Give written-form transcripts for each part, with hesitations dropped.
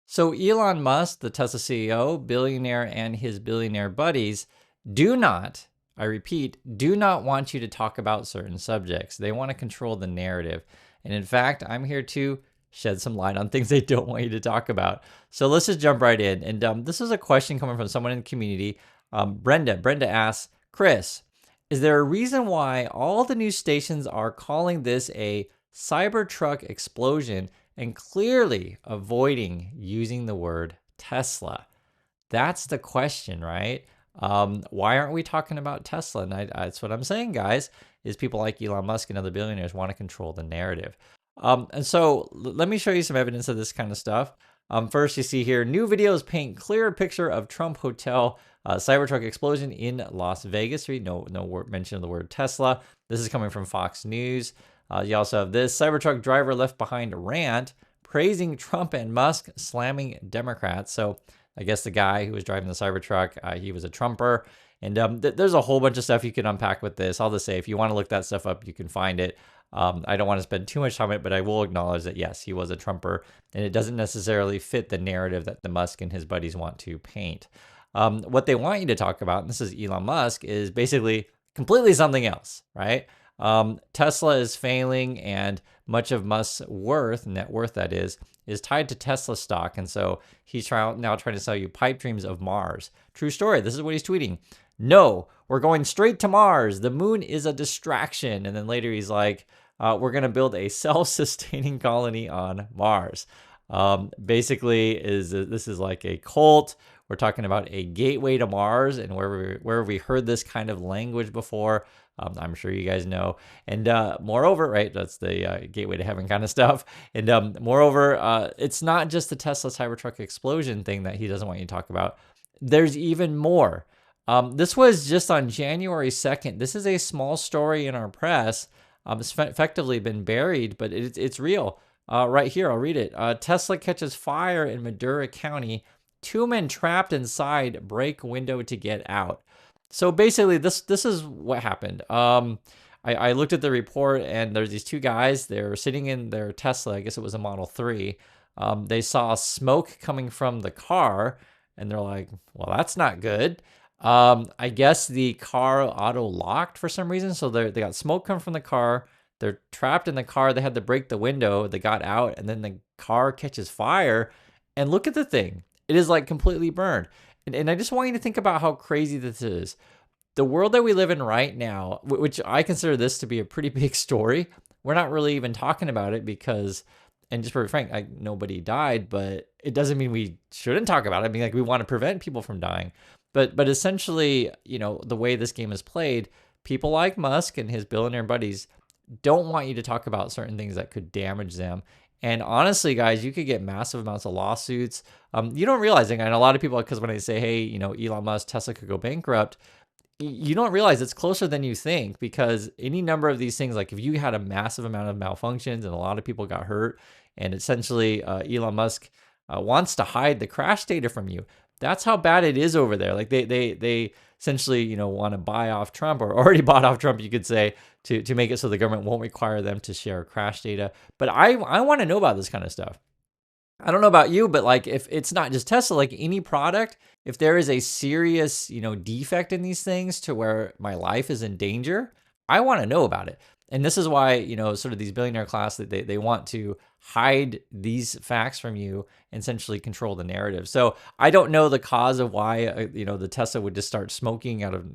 So Elon Musk, the Tesla CEO, billionaire, and his billionaire buddies do not, I repeat, do not want you to talk about certain subjects. They want to control the narrative. And in fact, I'm here to shed some light on things they don't want you to talk about. So let's just jump right in. And this is a question coming from someone in the community. Brenda. Brenda asks, Chris, is there a reason why all the news stations are calling this a Cybertruck explosion and clearly avoiding using the word Tesla? That's the question, right? Why aren't we talking about Tesla? And that's what I'm saying, guys, is people like Elon Musk and other billionaires want to control the narrative. And so let me show you some evidence of this kind of stuff. First, you see here, new videos paint clearer picture of Trump Hotel Cybertruck explosion in Las Vegas. No mention of the word Tesla. This is coming from Fox News. You also have this Cybertruck driver left behind rant praising Trump and Musk slamming Democrats. So I guess the guy who was driving the Cybertruck, he was a Trumper. And there's a whole bunch of stuff you can unpack with this. I'll just say, if you want to look that stuff up, you can find it. I don't want to spend too much time on it, but I will acknowledge that, yes, he was a Trumper, and it doesn't necessarily fit the narrative that the Musk and his buddies want to paint. What they want you to talk about, and this is Elon Musk, is basically completely something else, right? Tesla is failing, and much of Musk's worth, net worth that is tied to Tesla stock. And so he's now trying to sell you pipe dreams of Mars. True story. This is what he's tweeting. No, we're going straight to Mars. The moon is a distraction. And then later he's like, we're going to build a self-sustaining colony on Mars. Basically, this is like a cult. We're talking about a gateway to Mars, and where we heard this kind of language before, I'm sure you guys know. And moreover, right, that's the gateway to heaven kind of stuff. And moreover, it's not just the Tesla Cybertruck explosion thing that he doesn't want you to talk about. There's even more. This was just on January 2nd. This is a small story in our press. It's effectively been buried, but it's real. Right here, I'll read it. Tesla catches fire in Madera County. 2 men trapped inside break window to get out. So basically, this is what happened. I looked at the report, and there's these 2 guys. They're sitting in their Tesla. I guess it was a Model 3. They saw smoke coming from the car, and they're like, well, that's not good. I guess the car auto locked for some reason. So they got smoke coming from the car. They're trapped in the car. They had to break the window. They got out, and then the car catches fire. And look at the thing. It is like completely burned. And I just want you to think about how crazy this is. The world that we live in right now, which I consider this to be a pretty big story, we're not really even talking about it because, and just to be frank, nobody died, but it doesn't mean we shouldn't talk about it. I mean, like, we want to prevent people from dying. But essentially, the way this game is played, people like Musk and his billionaire buddies don't want you to talk about certain things that could damage them. And honestly, guys, you could get massive amounts of lawsuits. You don't realize it. And a lot of people, because when they say, hey, Elon Musk, Tesla could go bankrupt, you don't realize it's closer than you think, because any number of these things, like if you had a massive amount of malfunctions and a lot of people got hurt, and essentially Elon Musk wants to hide the crash data from you. That's how bad it is over there. Like they essentially, want to buy off Trump, or already bought off Trump, you could say, to make it so the government won't require them to share crash data. But I want to know about this kind of stuff. I don't know about you, but like, if it's not just Tesla, like any product, if there is a serious, defect in these things to where my life is in danger, I want to know about it. And this is why, sort of these billionaire class, that they want to hide these facts from you and essentially control the narrative. So I don't know the cause of why, the Tesla would just start smoking out of,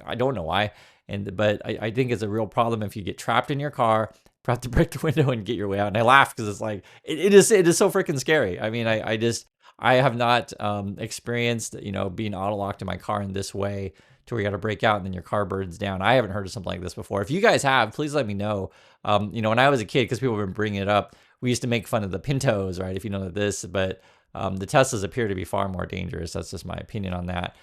I don't know why. But I think it's a real problem if you get trapped in your car, have to break the window and get your way out. And I laugh because it's like, it is so freaking scary. I mean, I have not experienced, being auto locked in my car in this way, to where you got to break out and then your car burns down. I haven't heard of something like this before. If you guys have, please let me know. When I was a kid, because people have been bringing it up, we used to make fun of the Pintos, right? If you know this, but the Teslas appear to be far more dangerous. That's just my opinion on that.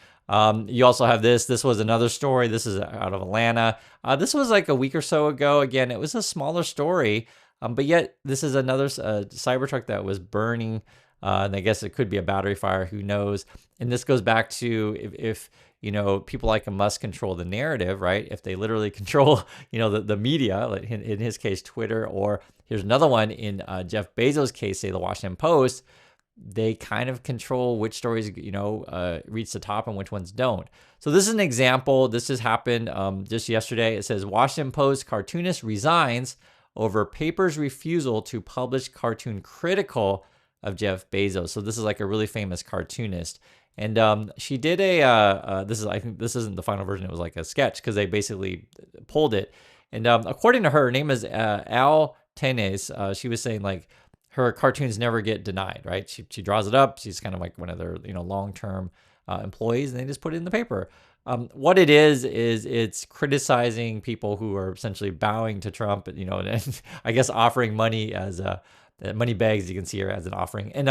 You also have this. This was another story. This is out of Atlanta. This was like a week or so ago. Again, it was a smaller story, but yet this is another Cybertruck that was burning. And I guess it could be a battery fire. Who knows? And this goes back to if people like Musk control the narrative, right? If they literally control, the media, like in his case, Twitter, or here's another one in Jeff Bezos' case, say the Washington Post. they kind of control which stories, reach the top and which ones don't. So this is an example. This just happened just yesterday. It says Washington Post cartoonist resigns over paper's refusal to publish cartoon critical of Jeff Bezos. So this is like a really famous cartoonist. And she did I think this isn't the final version. It was like a sketch because they basically pulled it. And according to her name is Al Tenes. She was saying like her cartoons never get denied, right? She draws it up. She's kind of like one of their long-term employees, and they just put it in the paper. What it is it's criticizing people who are essentially bowing to Trump, and I guess offering money as money bags. You can see her as an offering, and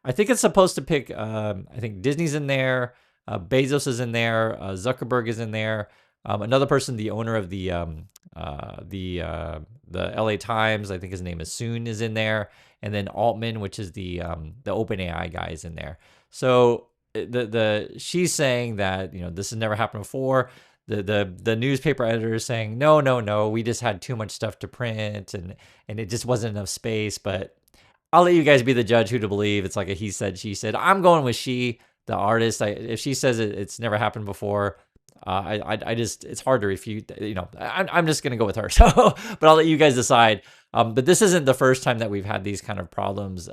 I think it's supposed to pick. I think Disney's in there, Bezos is in there, Zuckerberg is in there. Another person, the owner of the LA Times, I think his name is Soon, is in there, and then Altman, which is the OpenAI guy, is in there. So she's saying that this has never happened before. The newspaper editor is saying no, we just had too much stuff to print and it just wasn't enough space. But I'll let you guys be the judge who to believe. It's like a he said, she said. I'm going with she, the artist. If she says it's never happened before, I just, it's hard to refute. I'm just gonna go with her. So, but I'll let you guys decide. But this isn't the first time that we've had these kind of problems.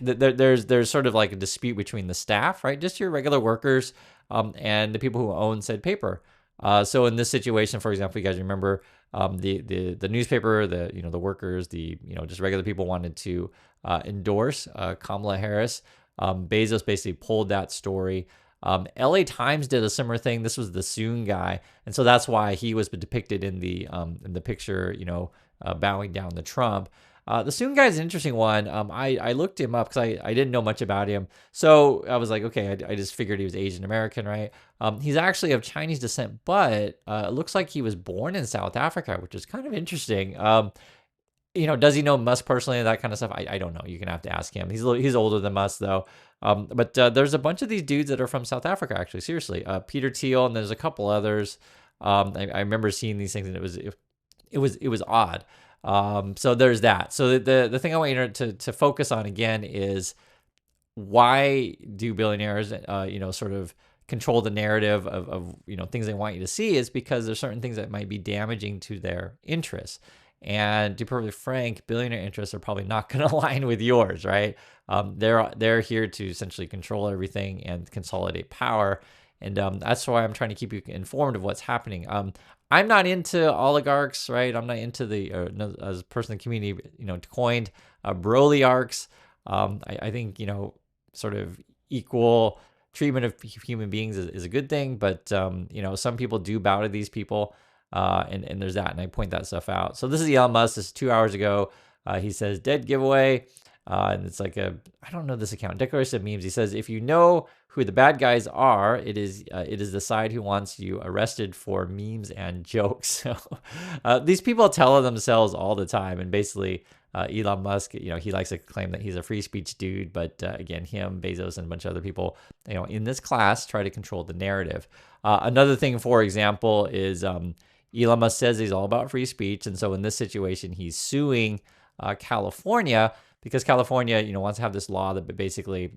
There's sort of like a dispute between the staff, right? Just your regular workers, and the people who own said paper. So in this situation, for example, you guys remember the newspaper, the workers, just regular people wanted to endorse Kamala Harris. Bezos basically pulled that story. LA Times did a similar thing. This was the Soon guy, and so that's why he was depicted in the picture, bowing down to Trump. The Soon guy is an interesting one. I looked him up because I didn't know much about him. So I was like, okay, I just figured he was Asian American, right? He's actually of Chinese descent, but it looks like he was born in South Africa, which is kind of interesting. Does he know Musk personally and that kind of stuff? I don't know. You're going to have to ask him. He's older than Musk, though. But there's a bunch of these dudes that are from South Africa, actually, seriously. Peter Thiel, and there's a couple others. I remember seeing these things, and it was odd. So there's that. So the thing I want you to focus on again is, why do billionaires, sort of control the narrative of things they want you to see? Is because there's certain things that might be damaging to their interests. And to be perfectly frank, billionaire interests are probably not going to align with yours, right? They're here to essentially control everything and consolidate power. And that's why I'm trying to keep you informed of what's happening. I'm not into oligarchs, right? I'm not into as a person in the community, coined Brolyarchs. I think, sort of equal treatment of human beings is a good thing. But, some people do bow to these people. And there's that, and I point that stuff out. So this is Elon Musk. This is 2 hours ago. He says, dead giveaway. And it's like I don't know this account, Declaration of Memes. He says, if you know who the bad guys are, it is the side who wants you arrested for memes and jokes. So these people tell themselves all the time. And basically, Elon Musk, he likes to claim that he's a free speech dude. But again, him, Bezos, and a bunch of other people, in this class try to control the narrative. Another thing, for example, is Elon Musk says he's all about free speech. And so in this situation, he's suing California because California, wants to have this law that basically,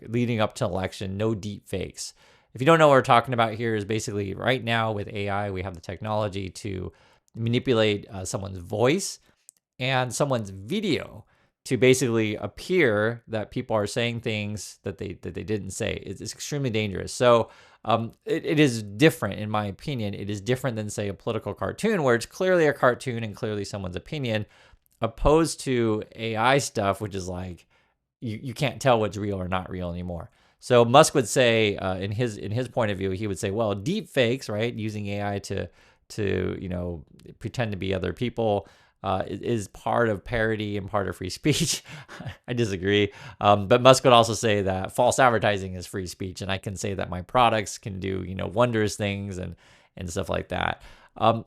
leading up to election, no deep fakes. If you don't know what we're talking about here, is basically right now with AI, we have the technology to manipulate someone's voice and someone's video to basically appear that people are saying things that they didn't say. It's extremely dangerous. So it is different, in my opinion. It is different than, say, a political cartoon, where it's clearly a cartoon and clearly someone's opinion, opposed to AI stuff, which is like you can't tell what's real or not real anymore. So Musk would say, in his point of view, he would say, well, deep fakes, right, using AI to pretend to be other people, is part of parody and part of free speech. I disagree. But Musk would also say that false advertising is free speech, and I can say that my products can do, wondrous things and stuff like that.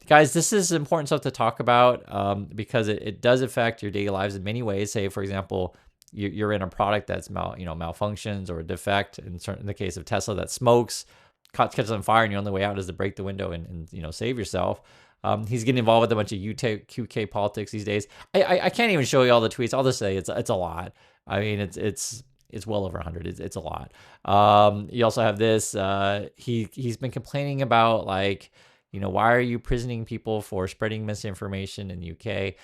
Guys, this is important stuff to talk about, because it does affect your daily lives in many ways. Say, for example, you're in a product that's malfunctions or a defect. In the case of Tesla, that smokes, catches on fire, and your only way out is to break the window and save yourself. He's getting involved with a bunch of QK politics these days. I can't even show you all the tweets. I'll just say it's a lot. I mean, it's well over 100. It's a lot. You also have this. He's been complaining about, like, why are you prisoning people for spreading misinformation in the UK?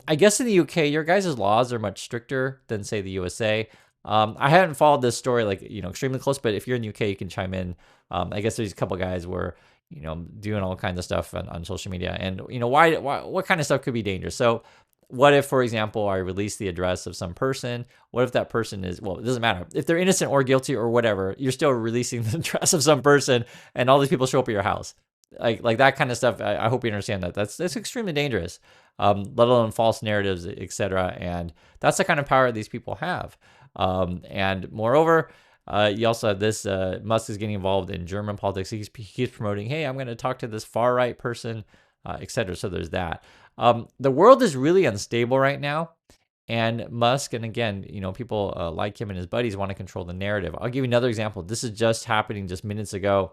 I guess in the UK, your guys' laws are much stricter than, say, the USA. I haven't followed this story, like, extremely close, but if you're in the UK, you can chime in. I guess there's a couple guys were, doing all kinds of stuff on social media, and why, what kind of stuff could be dangerous. So what if, for example, I release the address of some person? What if that person is, well, it doesn't matter. If they're innocent or guilty or whatever, you're still releasing the address of some person, and all these people show up at your house. Like that kind of stuff. I hope you understand that. That's extremely dangerous, let alone false narratives, etc. And that's the kind of power these people have. And moreover, you also have this, Musk is getting involved in German politics. He keeps promoting, hey, I'm going to talk to this far right person, etc. So there's that. The world is really unstable right now. And Musk, and again, people like him and his buddies want to control the narrative. I'll give you another example. This is just happening just minutes ago.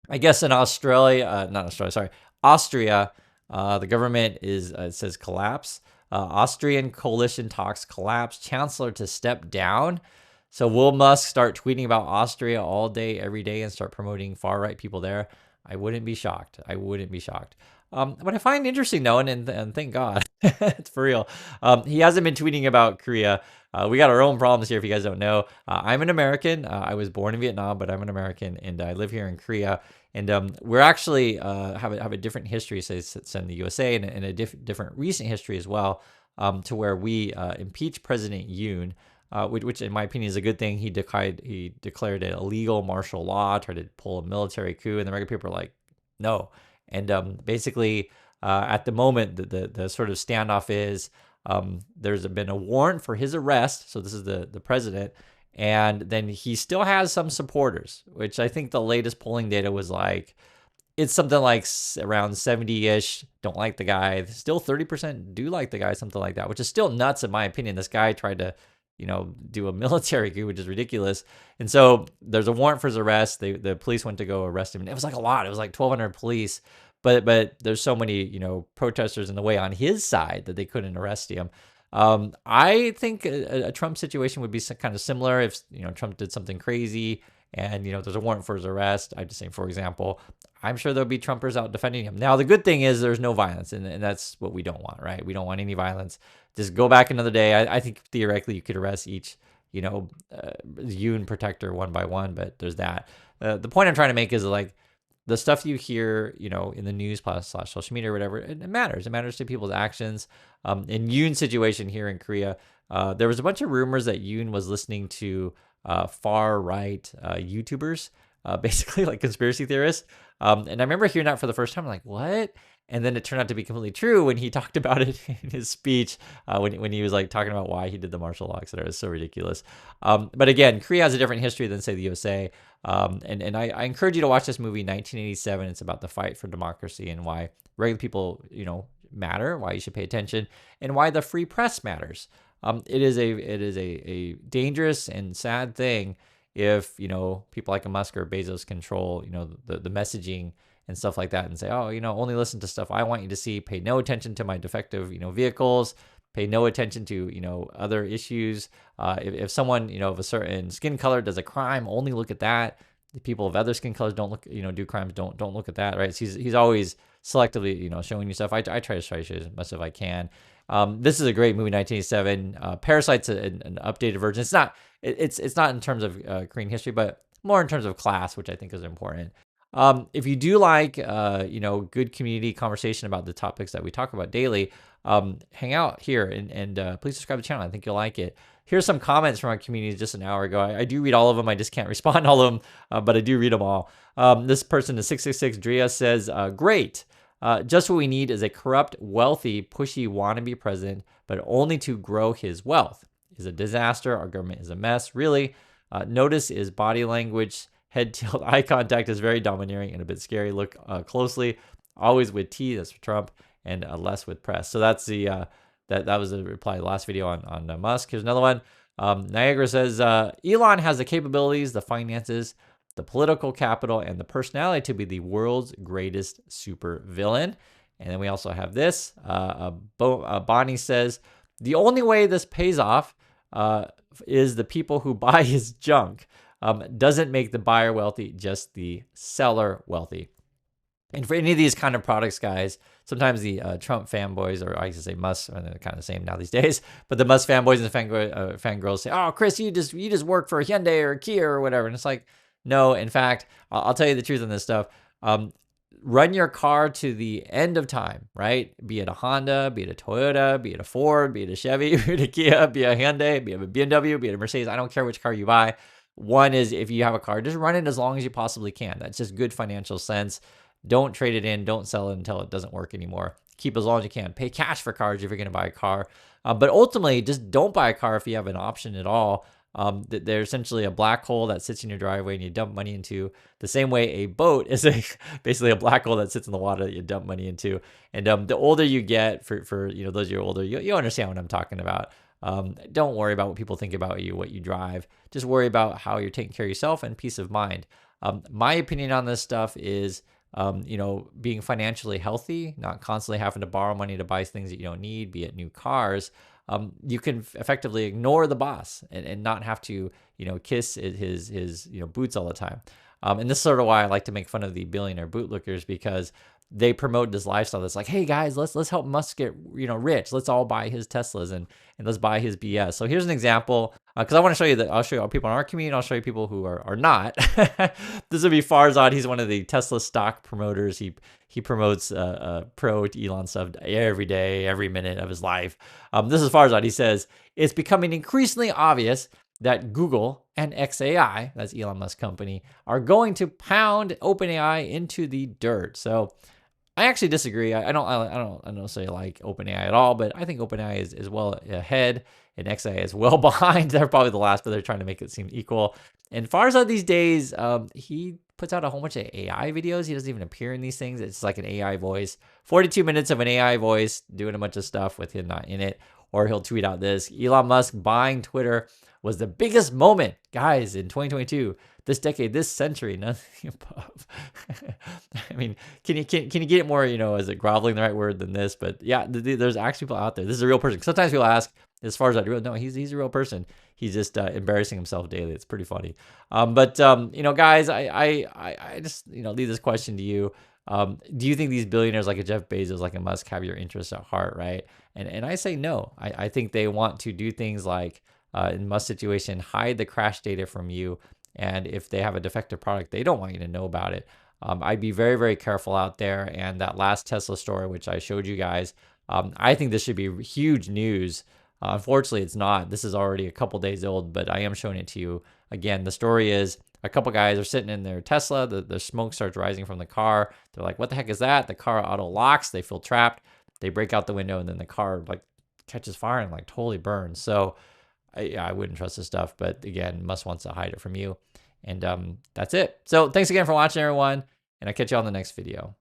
I guess in Australia, not Australia, sorry, Austria, the government it says collapse. Austrian coalition talks collapse. Chancellor to step down. So will Musk start tweeting about Austria all day, every day, and start promoting far right people there? I wouldn't be shocked. I wouldn't be shocked. What I find interesting, though, and thank God, it's for real, he hasn't been tweeting about Korea. We got our own problems here, if you guys don't know. I'm an American. I was born in Vietnam, but I'm an American, and I live here in Korea. And we're actually have a different history, say, than the USA, and a different recent history as well, to where we impeached President Yoon. Which in my opinion is a good thing. He declared it illegal martial law, tried to pull a military coup, and the American people were like, no. And basically, at the moment, the sort of standoff is there's been a warrant for his arrest. So this is the president, and then he still has some supporters, which I think the latest polling data was like, it's something like around 70-ish don't like the guy. Still 30% do like the guy, something like that, which is still nuts in my opinion. This guy tried to do a military coup, which is ridiculous. And so there's a warrant for his arrest. The police went to go arrest him. And it was like a lot. It was like 1,200 police. But there's so many, protesters in the way on his side that they couldn't arrest him. I think a Trump situation would be kind of similar if, Trump did something crazy and, there's a warrant for his arrest. I just say, for example, I'm sure there'll be Trumpers out defending him. Now, the good thing is there's no violence, and that's what we don't want, right? We don't want any violence. Just go back another day. I think theoretically you could arrest each, Yoon protector one by one, but there's that. The point I'm trying to make is, like, the stuff you hear, in the news / social media or whatever, it matters. It matters to people's actions. In Yoon's situation here in Korea, there was a bunch of rumors that Yoon was listening to far right YouTubers, basically like conspiracy theorists. And I remember hearing that for the first time. I'm like, what? And then it turned out to be completely true when he talked about it in his speech, when he was like talking about why he did the martial law, etc. It was so ridiculous. But again, Korea has a different history than, say, the USA. And I encourage you to watch this movie, 1987. It's about the fight for democracy and why regular people, matter, why you should pay attention, and why the free press matters. It is a dangerous and sad thing if, people like Musk or Bezos control, the messaging and stuff like that, and say, oh, only listen to stuff I want you to see, pay no attention to my defective, vehicles, pay no attention to, other issues. If someone, of a certain skin color does a crime, only look at that. The people of other skin colors don't look, do crimes, don't look at that, right? So he's always selectively, showing you stuff. I try to show you as much as I can. This is a great movie, 1987. Parasite's an updated version. It's not in terms of Korean history, but more in terms of class, which I think is important. If you do like, good community conversation about the topics that we talk about daily, hang out here and please subscribe to the channel. I think you'll like it. Here's some comments from our community just an hour ago. I do read all of them. I just can't respond to all of them, but I do read them all. This person, the 666 Drea, says, great. Just what we need is a corrupt, wealthy, pushy wannabe president, but only to grow his wealth. Is a disaster. Our government is a mess. Really. Notice is body language. Head tilt, eye contact is very domineering and a bit scary. Look closely. Always with T, that's for Trump, and less with press. So that's the that was the reply to the last video on Musk. Here's another one. Niagara says, Elon has the capabilities, the finances, the political capital, and the personality to be the world's greatest super villain. And then we also have this. Bonnie says, the only way this pays off uh, is the people who buy his junk. Doesn't make the buyer wealthy, just the seller wealthy. And for any of these kind of products, guys, sometimes the Trump fanboys, or I used to say Musk, and they're kind of the same now these days, but the Musk fanboys and the fangirls say, "Oh, Chris, you just work for Hyundai or Kia or whatever," and it's like, no. In fact, I'll tell you the truth on this stuff. Run your car to the end of time, right? Be it a Honda, be it a Toyota, be it a Ford, be it a Chevy, be it a Kia, be it a Hyundai, be it a BMW, be it a Mercedes. I don't care which car you buy. One is, if you have a car, just run it as long as you possibly can. That's just good financial sense. Don't trade it in. Don't sell it until it doesn't work anymore. Keep as long as you can. Pay cash for cars if you're going to buy a car. But ultimately, just don't buy a car if you have an option at all. They're essentially a black hole that sits in your driveway and you dump money into, the same way a boat is basically a black hole that sits in the water that you dump money into. And the older you get, for those of you older, you understand what I'm talking about. Don't worry about what people think about you, what you drive. Just worry about how you're taking care of yourself and peace of mind. My opinion on this stuff is, being financially healthy, not constantly having to borrow money to buy things that you don't need, be it new cars. You can effectively ignore the boss and not have to, kiss his boots all the time. And this is sort of why I like to make fun of the billionaire bootlickers, because they promote this lifestyle that's like, hey guys, let's help Musk get rich. Let's all buy his Teslas and let's buy his BS. So here's an example, because I want to show you that. I'll show you people in our community. I'll show you people who are not. This would be Farzad. He's one of the Tesla stock promoters. He promotes pro Elon stuff every day, every minute of his life. This is Farzad. He says, it's becoming increasingly obvious that Google and XAI, that's Elon Musk's company, are going to pound OpenAI into the dirt. So I actually disagree. I don't say like OpenAI at all, but I think OpenAI is well ahead and XAI is well behind. They're probably the last, but they're trying to make it seem equal. And Farzad these days, he puts out a whole bunch of AI videos. He doesn't even appear in these things. It's like an AI voice, 42 minutes of an AI voice doing a bunch of stuff with him not in it. Or he'll tweet out this: Elon Musk buying Twitter was the biggest moment, guys, in 2022, this decade, this century, nothing above. I mean, can you get it more, is it groveling the right word than this? But yeah, there's actually people out there. This is a real person. Sometimes people ask, as far as I do, no, he's a real person. He's just embarrassing himself daily. It's pretty funny. But guys, I just, leave this question to you. Do you think these billionaires like a Jeff Bezos, like a Musk, have your interests at heart, right? And I say no. I think they want to do things like, in Musk's situation, hide the crash data from you. And if they have a defective product, they don't want you to know about it. I'd be very, very careful out there. And that last Tesla story, which I showed you guys, I think this should be huge news. Unfortunately, it's not. This is already a couple days old, but I am showing it to you. Again, the story is a couple guys are sitting in their Tesla. The smoke starts rising from the car. They're like, what the heck is that? The car auto locks. They feel trapped. They break out the window, and then the car catches fire and totally burns. So I wouldn't trust this stuff. But again, Musk wants to hide it from you. And that's it. So thanks again for watching, everyone. And I'll catch you on the next video.